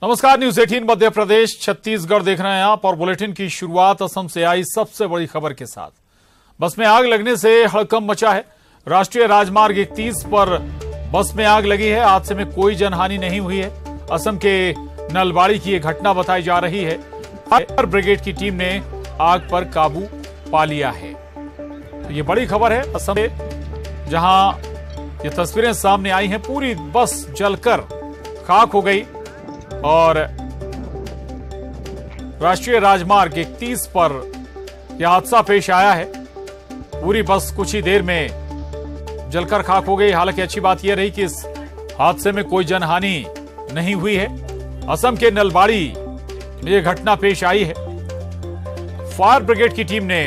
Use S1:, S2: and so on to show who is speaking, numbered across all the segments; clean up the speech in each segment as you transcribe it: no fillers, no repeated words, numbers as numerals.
S1: नमस्कार, न्यूज 18 मध्य प्रदेश छत्तीसगढ़ देख रहे हैं आप और बुलेटिन की शुरुआत असम से आई सबसे बड़ी खबर के साथ। बस में आग लगने से हड़कंप मचा है। राष्ट्रीय राजमार्ग 31 पर बस में आग लगी है। हादसे में कोई जनहानि नहीं हुई है। असम के नलबाड़ी की यह घटना बताई जा रही है। फायर ब्रिगेड की टीम ने आग पर काबू पा लिया है। तो ये बड़ी खबर है असम में, जहां ये तस्वीरें सामने आई हैं। पूरी बस जलकर खाक हो गई और राष्ट्रीय राजमार्ग 31 पर यह हादसा पेश आया है। पूरी बस कुछ ही देर में जलकर खाक हो गई। हालांकि अच्छी बात यह रही कि इस हादसे में कोई जनहानि नहीं हुई है। असम के नलबाड़ी में यह घटना पेश आई है। फायर ब्रिगेड की टीम ने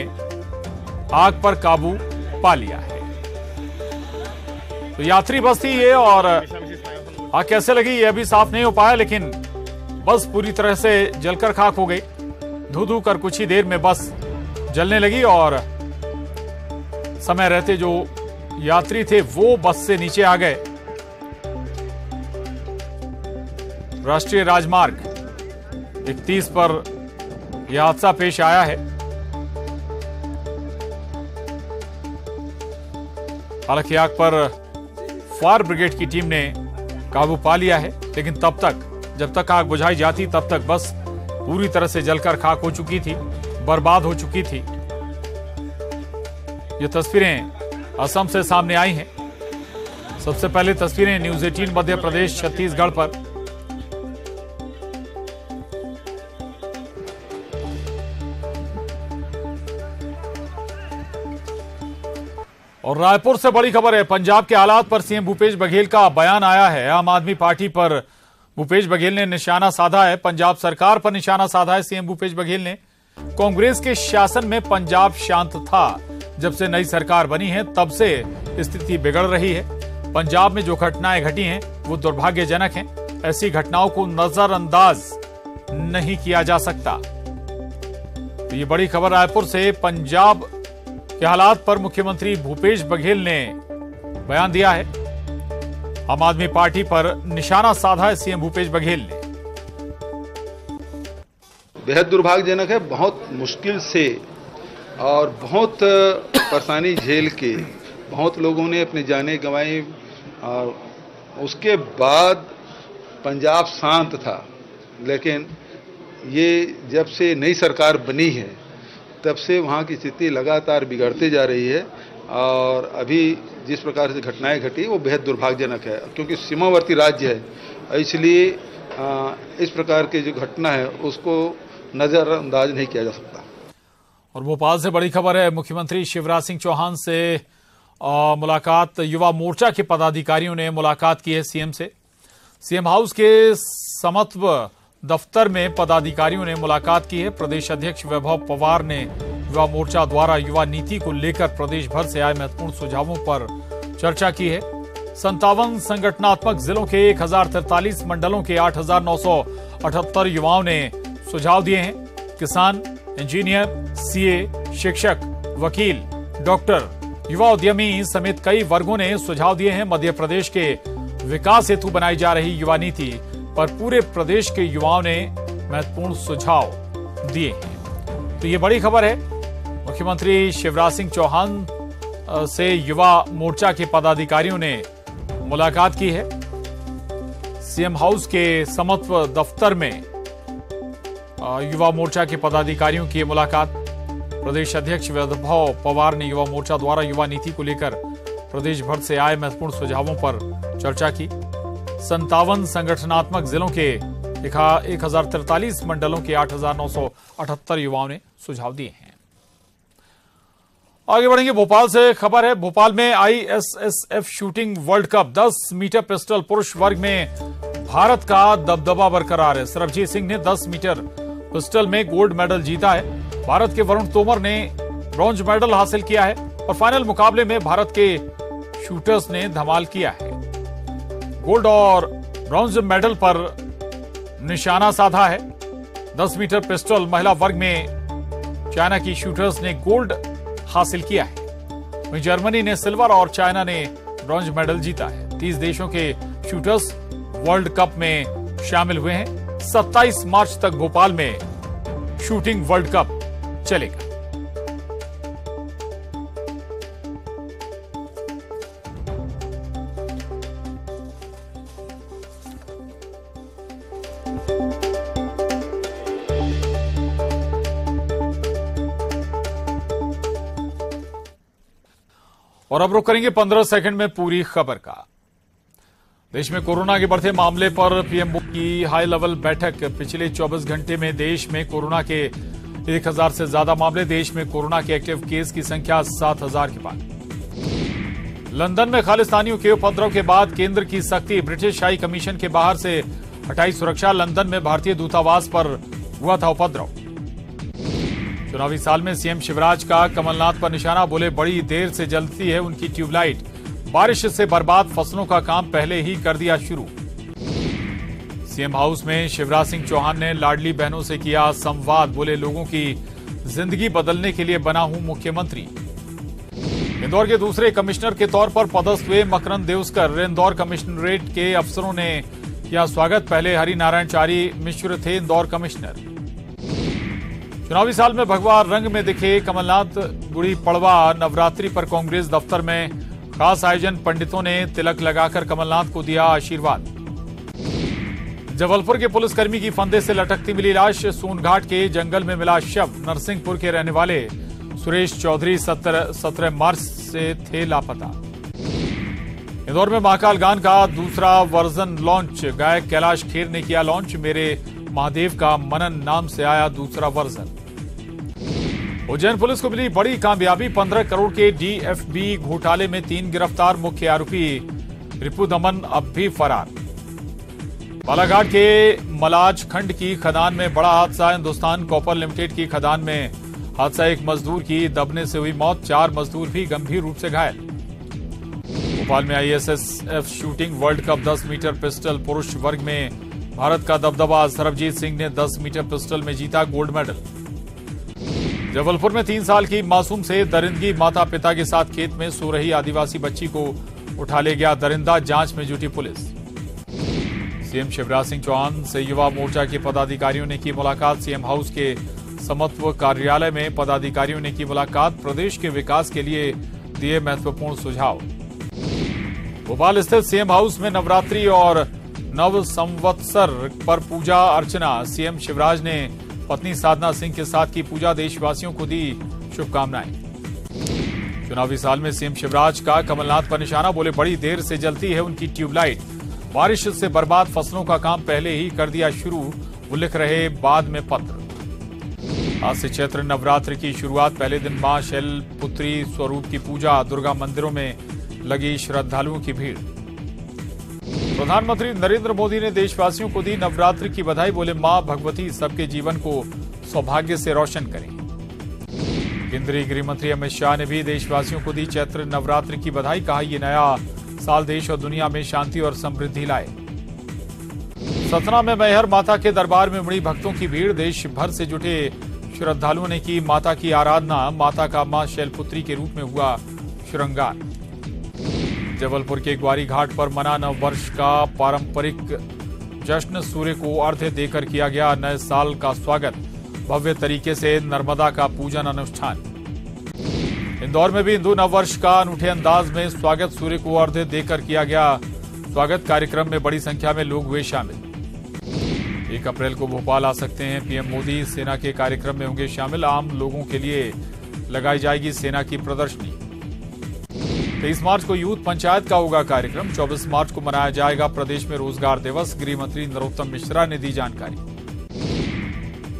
S1: आग पर काबू पा लिया है। तो यात्री बस थी ये, और आग कैसे लगी यह भी साफ नहीं हो पाया, लेकिन बस पूरी तरह से जलकर खाक हो गई। धू धू कर कुछ ही देर में बस जलने लगी और समय रहते जो यात्री थे वो बस से नीचे आ गए। राष्ट्रीय राजमार्ग 31 पर यह हादसा पेश आया है। हालांकि आग पर फायर ब्रिगेड की टीम ने काबू पा लिया है, लेकिन जब तक आग बुझाई जाती तब तक बस पूरी तरह से जलकर खाक हो चुकी थी, बर्बाद हो चुकी थी। ये तस्वीरें असम से सामने आई हैं। सबसे पहले तस्वीरें न्यूज 18 मध्य प्रदेश छत्तीसगढ़ पर। और रायपुर से बड़ी खबर है। पंजाब के हालात पर सीएम भूपेश बघेल का बयान आया है। आम आदमी पार्टी पर भूपेश बघेल ने निशाना साधा है। पंजाब सरकार पर निशाना साधा है सीएम भूपेश बघेल ने। कांग्रेस के शासन में पंजाब शांत था। जब से नई सरकार बनी है तब से स्थिति बिगड़ रही है। पंजाब में जो घटनाएं घटी हैं वो दुर्भाग्यजनक हैं। ऐसी घटनाओं को नजरअंदाज नहीं किया जा सकता। तो ये बड़ी खबर रायपुर से। पंजाब के हालात पर मुख्यमंत्री भूपेश बघेल ने बयान दिया है। आम आदमी पार्टी पर निशाना साधा है सीएम भूपेश बघेल ने।
S2: बेहद दुर्भाग्यजनक है। बहुत मुश्किल से और बहुत परेशानी झेल के बहुत लोगों ने अपनी जानें गंवाई और उसके बाद पंजाब शांत था। लेकिन ये जब से नई सरकार बनी है तब से वहाँ की स्थिति लगातार बिगड़ते जा रही है। और अभी जिस प्रकार से घटनाएं घटी वो बेहद दुर्भाग्यजनक है, क्योंकि सीमावर्ती राज्य है, इसलिए इस प्रकार की जो घटना है उसको नजरअंदाज नहीं किया जा सकता।
S1: और भोपाल से बड़ी खबर है। मुख्यमंत्री शिवराज सिंह चौहान से मुलाकात। युवा मोर्चा के पदाधिकारियों ने मुलाकात की है सीएम से। सीएम हाउस के समत्व दफ्तर में पदाधिकारियों ने मुलाकात की है। प्रदेश अध्यक्ष वैभव पवार ने युवा मोर्चा द्वारा युवा नीति को लेकर प्रदेश भर से आए महत्वपूर्ण सुझावों पर चर्चा की है। 57 संगठनात्मक जिलों के 1043 मंडलों के 8,978 युवाओं ने सुझाव दिए हैं। किसान, इंजीनियर, सीए, शिक्षक, वकील, डॉक्टर, युवा उद्यमी समेत कई वर्गों ने सुझाव दिए हैं। मध्य प्रदेश के विकास हेतु बनाई जा रही युवा नीति पर पूरे प्रदेश के युवाओं ने महत्वपूर्ण सुझाव दिए हैं। तो ये बड़ी खबर है। मुख्यमंत्री शिवराज सिंह चौहान से युवा मोर्चा के पदाधिकारियों ने मुलाकात की है। सीएम हाउस के समत्व दफ्तर में युवा मोर्चा के पदाधिकारियों की मुलाकात। प्रदेश अध्यक्ष वैभव पवार ने युवा मोर्चा द्वारा युवा नीति को लेकर प्रदेश भर से आए महत्वपूर्ण सुझावों पर चर्चा की। 57 संगठनात्मक जिलों के 1043 मंडलों के 8,978 युवाओं ने सुझाव दिए हैं। आगे बढ़ेंगे। भोपाल से खबर है। भोपाल में ISSF shooting world cup 10 metre pistol पुरुष वर्ग में भारत का दबदबा बरकरार है। सरबजीत सिंह ने 10 मीटर पिस्टल में गोल्ड मेडल जीता है। भारत के वरुण तोमर ने ब्रॉन्ज मेडल हासिल किया है और फाइनल मुकाबले में भारत के शूटर्स ने धमाल किया है। गोल्ड और ब्रॉन्ज मेडल पर निशाना साधा है। 10 मीटर पिस्टल महिला वर्ग में चाइना की शूटर्स ने गोल्ड हासिल किया है। वहीं जर्मनी ने सिल्वर और चाइना ने ब्रॉन्ज मेडल जीता है। 30 देशों के शूटर्स वर्ल्ड कप में शामिल हुए हैं। 27 मार्च तक भोपाल में शूटिंग वर्ल्ड कप चलेगा। और अब रुक करेंगे 15 सेकंड में पूरी खबर का। देश में कोरोना के बढ़ते मामले पर पीएम मोदी की हाई लेवल बैठक। पिछले 24 घंटे में देश में कोरोना के 1000 से ज्यादा मामले। देश में कोरोना के एक्टिव केस की संख्या 7000 के पार। लंदन में खालिस्तानियों के उपद्रव के बाद केंद्र की सख्ती। ब्रिटिश हाई कमीशन के बाहर से हटाई सुरक्षा। लंदन में भारतीय दूतावास पर हुआ था उपद्रव। चुनावी साल में सीएम शिवराज का कमलनाथ पर निशाना। बोले बड़ी देर से जलती है उनकी ट्यूबलाइट। बारिश से बर्बाद फसलों का काम पहले ही कर दिया शुरू। सीएम हाउस में शिवराज सिंह चौहान ने लाडली बहनों से किया संवाद। बोले लोगों की जिंदगी बदलने के लिए बना हूं मुख्यमंत्री। इंदौर के दूसरे कमिश्नर के तौर पर पदस्थ हुए मकरंद देउस्कर। इंदौर कमिश्नरेट के अफसरों ने किया स्वागत। पहले हरिनारायण चारी मिश्र थे इंदौर कमिश्नर। चुनावी साल में भगवा रंग में दिखे कमलनाथ। गुड़ी पड़वा नवरात्रि पर कांग्रेस दफ्तर में खास आयोजन। पंडितों ने तिलक लगाकर कमलनाथ को दिया आशीर्वाद। जबलपुर के पुलिसकर्मी की फंदे से लटकती मिली लाश। सोनघाट के जंगल में मिला शव। नरसिंहपुर के रहने वाले सुरेश चौधरी 17 मार्च से थे लापता। इंदौर में महाकाल गान का दूसरा वर्जन लॉन्च। गायक कैलाश खेर ने किया लॉन्च। मेरे महादेव का मनन नाम से आया दूसरा वर्जन। उज्जैन पुलिस को मिली बड़ी कामयाबी। 15 करोड़ के डीएफबी घोटाले में 3 गिरफ्तार। मुख्य आरोपी रिपु दमन अब भी फरार। बालाघाट के मलाज खंड की खदान में बड़ा हादसा। हिंदुस्तान कॉपर लिमिटेड की खदान में हादसा। एक मजदूर की दबने से हुई मौत। 4 मजदूर भी गंभीर रूप से घायल। भोपाल में ISSF shooting world cup 10 metre pistol पुरुष वर्ग में भारत का दबदबा। सरबजीत सिंह ने 10 मीटर पिस्टल में जीता गोल्ड मेडल। जबलपुर में 3 साल की मासूम से दरिंदगी। माता पिता के साथ खेत में सो रही आदिवासी बच्ची को उठा ले गया दरिंदा। जांच में जुटी पुलिस। सीएम शिवराज सिंह चौहान से युवा मोर्चा के पदाधिकारियों ने की मुलाकात। सीएम हाउस के समत्व कार्यालय में पदाधिकारियों ने की मुलाकात। प्रदेश के विकास के लिए दिए महत्वपूर्ण सुझाव। भोपाल स्थित सीएम हाउस में नवरात्रि और नव संवत्सर पर पूजा अर्चना। सीएम शिवराज ने पत्नी साधना सिंह के साथ की पूजा। देशवासियों को दी शुभकामनाएं। चुनावी साल में सीएम शिवराज का कमलनाथ पर निशाना। बोले बड़ी देर से जलती है उनकी ट्यूबलाइट। बारिश से बर्बाद फसलों का काम पहले ही कर दिया शुरू। वो लिख रहे बाद में पत्र। आज से चैत्र नवरात्र की शुरुआत। पहले दिन मां शैलपुत्री स्वरूप की पूजा। दुर्गा मंदिरों में लगी श्रद्धालुओं की भीड़। प्रधानमंत्री नरेंद्र मोदी ने देशवासियों को दी नवरात्रि की बधाई। बोले मां भगवती सबके जीवन को सौभाग्य से रोशन करें। केंद्रीय गृह मंत्री अमित शाह ने भी देशवासियों को दी चैत्र नवरात्रि की बधाई। कहा ये नया साल देश और दुनिया में शांति और समृद्धि लाए। सतना में मैहर माता के दरबार में उमड़ी भक्तों की भीड़। देश भर से जुटे श्रद्धालुओं ने की माता की आराधना। माता का मां शैलपुत्री के रूप में हुआ श्रृंगार। जबलपुर के ग्वारी घाट पर मना नव वर्ष का पारंपरिक जश्न। सूर्य को अर्घ्य देकर किया गया नए साल का स्वागत। भव्य तरीके से नर्मदा का पूजन अनुष्ठान। इंदौर में भी हिंदू नववर्ष का अनूठे अंदाज में स्वागत। सूर्य को अर्घ्य देकर किया गया स्वागत। कार्यक्रम में बड़ी संख्या में लोग हुए शामिल। 1 अप्रैल को भोपाल आ सकते हैं पीएम मोदी। सेना के कार्यक्रम में होंगे शामिल। आम लोगों के लिए लगाई जाएगी सेना की प्रदर्शनी। 23 मार्च को यूथ पंचायत का होगा कार्यक्रम। 24 मार्च को मनाया जाएगा प्रदेश में रोजगार दिवस। गृह मंत्री नरोत्तम मिश्रा ने दी जानकारी।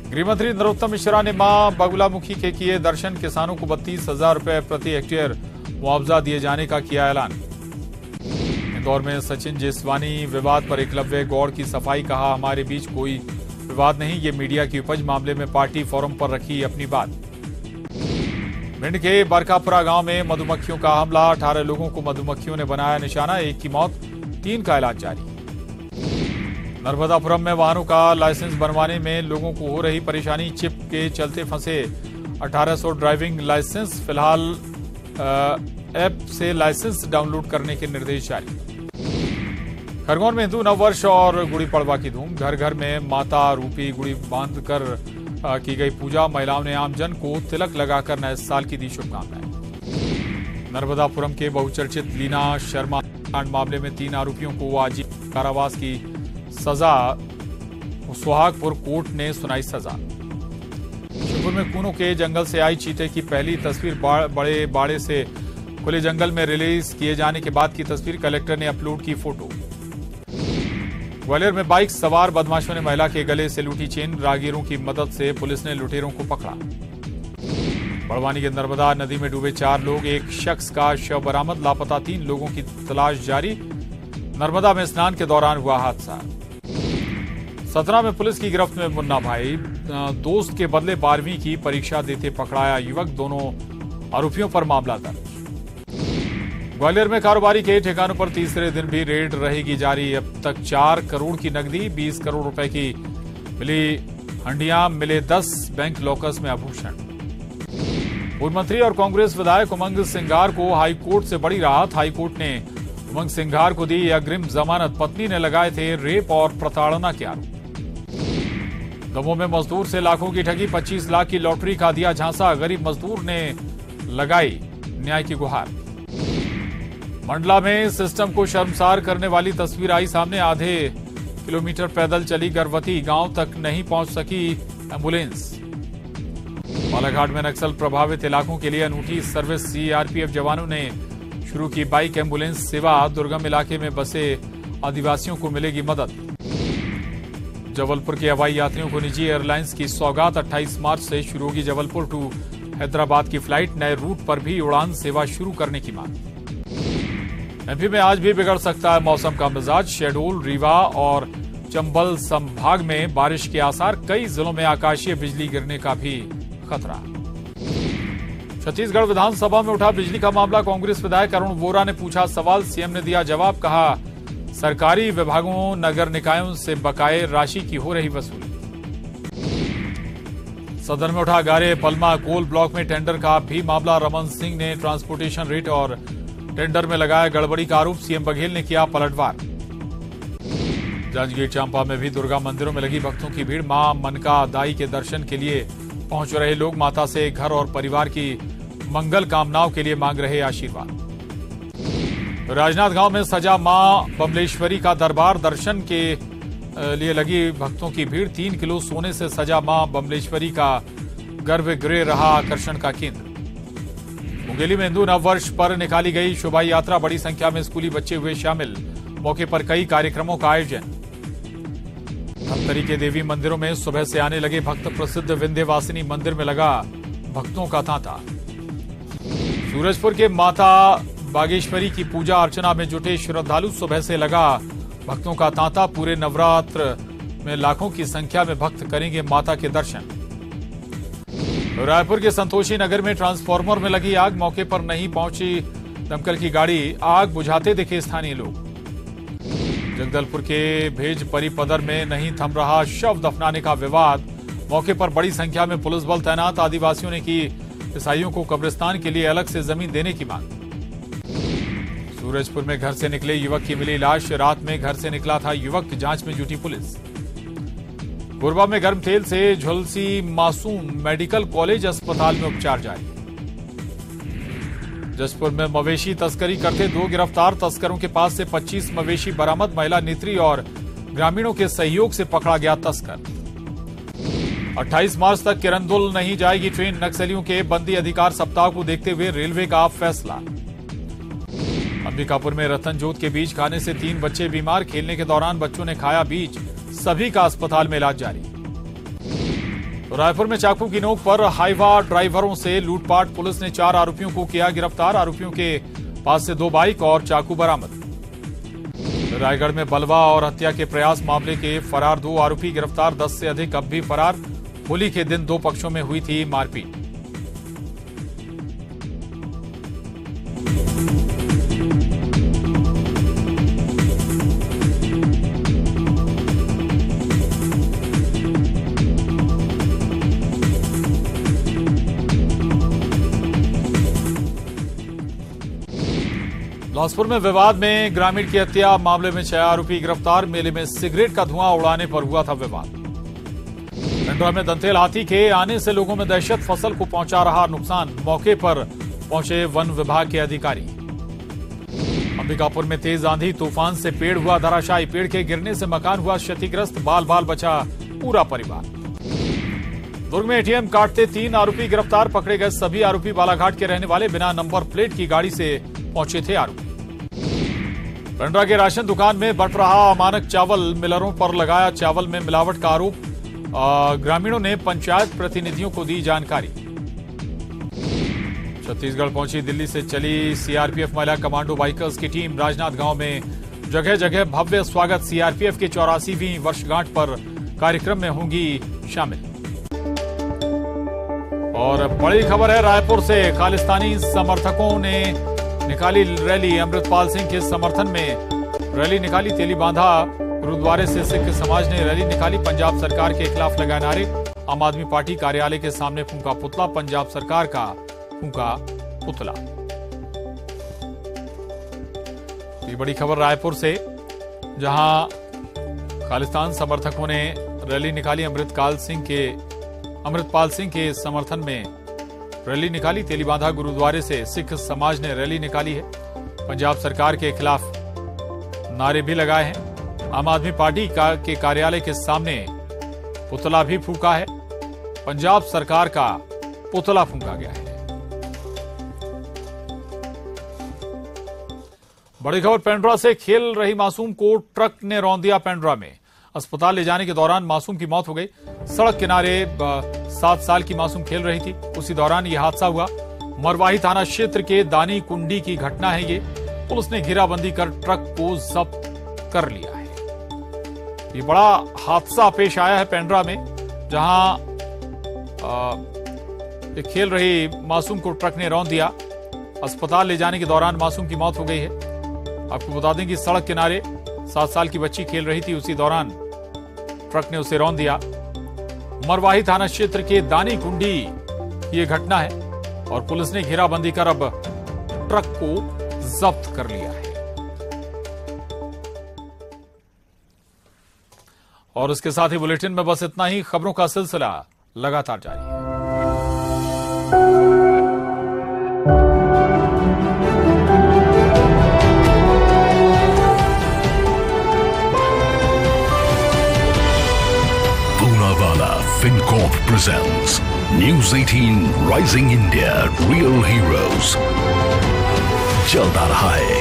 S1: गृह मंत्री नरोत्तम मिश्रा ने मां बगुलामुखी के किए दर्शन। किसानों को 32,000 रुपए प्रति हेक्टेयर मुआवजा दिए जाने का किया ऐलान। इंदौर में सचिन जेसवानी विवाद पर एकलव्य गौड़ की सफाई। कहा हमारे बीच कोई विवाद नहीं, ये मीडिया की उपज। मामले में पार्टी फोरम पर रखी अपनी बात। भिंड के बरकापुरा गांव में मधुमक्खियों का हमला। 18 लोगों को मधुमक्खियों ने बनाया निशाना। 1 की मौत, 3 का इलाज जारी। नर्मदापुरम में वाहनों का लाइसेंस बनवाने में लोगों को हो रही परेशानी। चिप के चलते फंसे 1800 ड्राइविंग लाइसेंस। फिलहाल ऐप से लाइसेंस डाउनलोड करने के निर्देश जारी। खरगोन में हिंदू नववर्ष और गुड़ी पड़वा की धूम। घर घर में माता रूपी गुड़ी बांधकर की गई पूजा। महिलाओं ने आमजन को तिलक लगाकर नए साल की दी शुभकामनाएं। नर्मदापुरम के बहुचर्चित लीना शर्मा कांड मामले में 3 आरोपियों को आजीवन कारावास की सजा। सुहागपुर कोर्ट ने सुनाई सजा। शिवपुर में कूनों के जंगल से आई चीते की पहली तस्वीर बड़े बाड़े से खुले जंगल में रिलीज किए जाने के बाद की तस्वीर कलेक्टर ने अपलोड की फोटो। ग्वालियर में बाइक सवार बदमाशों ने महिला के गले से लूटी चेन। राहगीरों की मदद से पुलिस ने लुटेरों को पकड़ा। बड़वानी के नर्मदा नदी में डूबे 4 लोग, एक शख्स का शव बरामद। लापता 3 लोगों की तलाश जारी। नर्मदा में स्नान के दौरान हुआ हादसा। सतना में पुलिस की गिरफ्त में मुन्ना भाई। दोस्त के बदले 12वीं की परीक्षा देते पकड़ाया युवक। दोनों आरोपियों पर मामला दर्ज। ग्वालियर में कारोबारी के ठिकानों पर तीसरे दिन भी रेड रहेगी जारी। अब तक 4 करोड़ की नकदी, 20 करोड़ रुपए की मिली हंडियां, मिले 10 बैंक लॉकर्स में आभूषण। पूर्व मंत्री और कांग्रेस विधायक उमंग सिंघार को हाईकोर्ट से बड़ी राहत। हाईकोर्ट ने उमंग सिंघार को दी अग्रिम जमानत। पत्नी ने लगाए थे रेप और प्रताड़ना के आरोप। दमोह में मजदूर से लाखों की ठगी। 25 लाख की लॉटरी का दिया झांसा। गरीब मजदूर ने लगाई न्याय की गुहार। मंडला में सिस्टम को शर्मसार करने वाली तस्वीर आई सामने। आधे किलोमीटर पैदल चली गर्भवती, गांव तक नहीं पहुंच सकी एम्बुलेंस। बालाघाट में नक्सल प्रभावित इलाकों के लिए अनूठी सर्विस। सीआरपीएफ जवानों ने शुरू की बाइक एम्बुलेंस सेवा। दुर्गम इलाके में बसे आदिवासियों को मिलेगी मदद। जबलपुर के हवाई यात्रियों को निजी एयरलाइंस की सौगात। 28 मार्च से शुरू होगी जबलपुर टू हैदराबाद की फ्लाइट। नए रूट पर भी उड़ान सेवा शुरू करने की मांग। एमपी में आज भी बिगड़ सकता है मौसम का मिजाज। शहडोल, रीवा और चंबल संभाग में बारिश के आसार। कई जिलों में आकाशीय बिजली गिरने का भी खतरा। छत्तीसगढ़ विधानसभा में उठा बिजली का मामला। कांग्रेस विधायक अरुण वोरा ने पूछा सवाल, सीएम ने दिया जवाब। कहा सरकारी विभागों, नगर निकायों से बकाये राशि की हो रही वसूली। सदन में उठा गारे पलमा कोल ब्लॉक में टेंडर का भी मामला। रमन सिंह ने ट्रांसपोर्टेशन रेट और टेंडर में लगाया गड़बड़ी का आरोप। सीएम बघेल ने किया पलटवार। जांजगीर चांपा में भी दुर्गा मंदिरों में लगी भक्तों की भीड़। मां मनका दाई के दर्शन के लिए पहुंच रहे लोग माता से घर और परिवार की मंगल कामनाओं के लिए मांग रहे आशीर्वाद। राजनांदगांव में सजा मां बमलेश्वरी का दरबार। दर्शन के लिए लगी भक्तों की भीड़। 3 किलो सोने से सजा मां बमलेश्वरी का गर्भगृह रहा आकर्षण का केंद्र। मुंगेली में हिंदू नववर्ष पर निकाली गई शोभा यात्रा। बड़ी संख्या में स्कूली बच्चे हुए शामिल। मौके पर कई कार्यक्रमों का आयोजन। धमतरी के देवी मंदिरों में सुबह से आने लगे भक्त। प्रसिद्ध विंध्यवासिनी मंदिर में लगा भक्तों का तांता। सूरजपुर के माता बागेश्वरी की पूजा अर्चना में जुटे श्रद्धालु। सुबह से लगा भक्तों का तांता। पूरे नवरात्र में लाखों की संख्या में भक्त करेंगे माता के दर्शन। रायपुर के संतोषी नगर में ट्रांसफार्मर में लगी आग। मौके पर नहीं पहुंची दमकल की गाड़ी। आग बुझाते दिखे स्थानीय लोग। जगदलपुर के भेज परिपदर में नहीं थम रहा शव दफनाने का विवाद। मौके पर बड़ी संख्या में पुलिस बल तैनात। आदिवासियों ने की ईसाइयों को कब्रिस्तान के लिए अलग से जमीन देने की मांग। सूरजपुर में घर से निकले युवक की मिली लाश। रात में घर से निकला था युवक, जांच में जुटी पुलिस। कोरबा में गर्म तेल से झुलसी मासूम। मेडिकल कॉलेज अस्पताल में उपचार जारी। जसपुर में मवेशी तस्करी करते 2 गिरफ्तार। तस्करों के पास से 25 मवेशी बरामद। महिला नेत्री और ग्रामीणों के सहयोग से पकड़ा गया तस्कर। 28 मार्च तक किरंदुल नहीं जाएगी ट्रेन। नक्सलियों के बंदी अधिकार सप्ताह को देखते हुए रेलवे का फैसला। अंबिकापुर में रतनजोत के बीज खाने से 3 बच्चे बीमार। खेलने के दौरान बच्चों ने खाया बीज। सभी का अस्पताल में इलाज जारी। रायपुर में चाकू की नोक पर हाईवा ड्राइवरों से लूटपाट। पुलिस ने 4 आरोपियों को किया गिरफ्तार। आरोपियों के पास से 2 बाइक और चाकू बरामद। रायगढ़ में बलवा और हत्या के प्रयास मामले के फरार 2 आरोपी गिरफ्तार। 10 से अधिक अब भी फरार। होली के दिन 2 पक्षों में हुई थी मारपीट। बांसपुर में विवाद में ग्रामीण की हत्या, मामले में 6 आरोपी गिरफ्तार। मेले में सिगरेट का धुआं उड़ाने पर हुआ था विवाद। पेंड्रा में दंतेल हाथी के आने से लोगों में दहशत, फसल को पहुंचा रहा नुकसान। मौके पर पहुंचे वन विभाग के अधिकारी। अंबिकापुर में तेज आंधी तूफान से पेड़ हुआ धराशायी, पेड़ के गिरने से मकान हुआ क्षतिग्रस्त, बाल बाल बचा पूरा परिवार। दुर्ग में एटीएम काटते 3 आरोपी गिरफ्तार, पकड़े गए सभी आरोपी बालाघाट के रहने वाले, बिना नंबर प्लेट की गाड़ी से पहुंचे थे आरोपी। पेंड्रा के राशन दुकान में बंट रहा अमानक चावल, मिलरों पर लगाया चावल में मिलावट का आरोप। ग्रामीणों ने पंचायत प्रतिनिधियों को दी जानकारी। छत्तीसगढ़ पहुंची दिल्ली से चली सीआरपीएफ महिला कमांडो बाइकर्स की टीम। राजनांदगांव में जगह जगह भव्य स्वागत। सीआरपीएफ के 84वीं वर्षगांठ पर कार्यक्रम में होंगी शामिल। और बड़ी खबर है रायपुर से, खालिस्तानी समर्थकों ने निकाली रैली। अमृतपाल सिंह के समर्थन में रैली निकाली। तेलीबांधा गुरुद्वारे से सिख समाज ने रैली निकाली। पंजाब सरकार के खिलाफ लगाए नारे। आम आदमी पार्टी कार्यालय के सामने फूंका पुतला। पंजाब सरकार का फूंका पुतला। ये बड़ी खबर रायपुर से, जहां खालिस्तान समर्थकों ने रैली निकाली। अमृतपाल सिंह के समर्थन में रैली निकाली। तेलीबांधा गुरुद्वारे से सिख समाज ने रैली निकाली है। पंजाब सरकार के खिलाफ नारे भी लगाए हैं। आम आदमी पार्टी के कार्यालय के सामने पुतला भी फूंका है। पंजाब सरकार का पुतला फूंका गया है। बड़ी खबर पेंड्रा से, खेल रही मासूम को ट्रक ने रौंद दिया। पेंड्रा में अस्पताल ले जाने के दौरान मासूम की मौत हो गई। सड़क किनारे 7 साल की मासूम खेल रही थी, उसी दौरान यह हादसा हुआ। मरवाही थाना क्षेत्र के दानी कुंडी की घटना है ये। पुलिस ने घेराबंदी कर ट्रक को जब्त कर लिया है। ये बड़ा हादसा पेश आया है पेंड्रा में, जहां खेल रही मासूम को ट्रक ने रौंद दिया। अस्पताल ले जाने के दौरान मासूम की मौत हो गई है। आपको बता दें कि सड़क किनारे 7 साल की बच्ची खेल रही थी, उसी दौरान ट्रक ने उसे रौंद दिया। मरवाही थाना क्षेत्र के दानी कुंडी ये घटना है और पुलिस ने घेराबंदी कर अब ट्रक को जब्त कर लिया है। और इसके साथ ही बुलेटिन में बस इतना ही। खबरों का सिलसिला लगातार जारी है।
S3: FinCorp presents News 18 Rising India Real Heroes। चलता रहा है